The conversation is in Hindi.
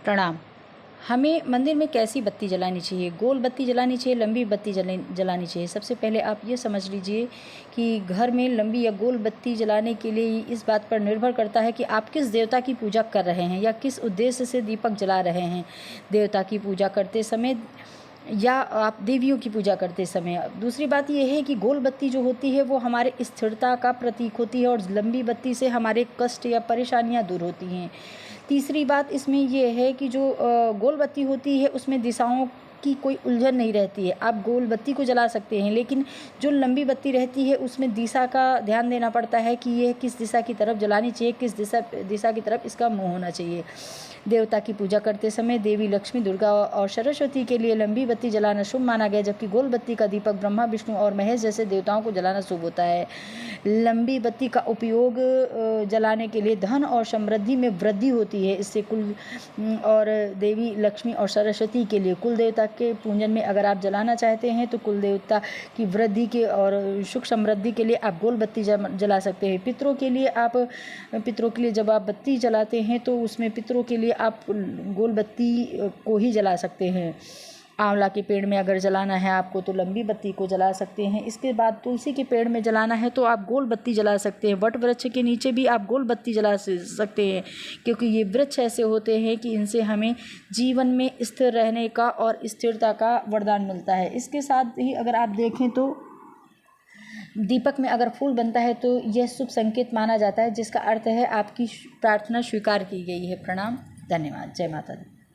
प्रणाम। हमें मंदिर में कैसी बत्ती जलानी चाहिए? गोल बत्ती जलानी चाहिए, लंबी बत्ती जलानी चाहिए? सबसे पहले आप ये समझ लीजिए कि घर में लंबी या गोल बत्ती जलाने के लिए इस बात पर निर्भर करता है कि आप किस देवता की पूजा कर रहे हैं या किस उद्देश्य से दीपक जला रहे हैं। देवता की पूजा करते समय या आप देवियों की पूजा करते समय। दूसरी बात ये है कि गोल बत्ती जो होती है वो हमारे स्थिरता का प्रतीक होती है और लंबी बत्ती से हमारे कष्ट या परेशानियां दूर होती हैं। तीसरी बात इसमें ये है कि जो गोल बत्ती होती है उसमें दिशाओं की कोई उलझन नहीं रहती है। आप गोल बत्ती को जला सकते हैं, लेकिन जो लंबी बत्ती रहती है उसमें दिशा का ध्यान देना पड़ता है कि यह किस दिशा की तरफ जलानी चाहिए, किस दिशा की तरफ इसका मुँह होना चाहिए। देवता की पूजा करते समय देवी लक्ष्मी, दुर्गा और सरस्वती के लिए लंबी बत्ती जलाना शुभ माना गया, जबकि गोल बत्ती का दीपक ब्रह्मा, विष्णु और महेश जैसे देवताओं को जलाना शुभ होता है। लंबी बत्ती का उपयोग जलाने के लिए धन और समृद्धि में वृद्धि होती है। इससे और देवी लक्ष्मी और सरस्वती के लिए कुल देवता के पूजन में अगर आप जलाना चाहते हैं तो कुल देवता की वृद्धि के और सुख समृद्धि के लिए आप गोल बत्ती जला सकते हैं। पितरों के लिए जब आप बत्ती जलाते हैं तो उसमें पितरों के लिए आप गोल बत्ती को ही जला सकते हैं। आंवला के पेड़ में अगर जलाना है आपको तो लंबी बत्ती को जला सकते हैं। इसके बाद तुलसी के पेड़ में जलाना है तो आप गोल बत्ती जला सकते हैं। वट वृक्ष के नीचे भी आप गोल बत्ती जला सकते हैं, क्योंकि ये वृक्ष ऐसे होते हैं कि इनसे हमें जीवन में स्थिर रहने का और स्थिरता का वरदान मिलता है। इसके साथ ही अगर आप देखें तो दीपक में अगर फूल बनता है तो यह शुभ संकेत माना जाता है, जिसका अर्थ है आपकी प्रार्थना स्वीकार की गई है। प्रणाम, धन्यवाद, जय माता दी।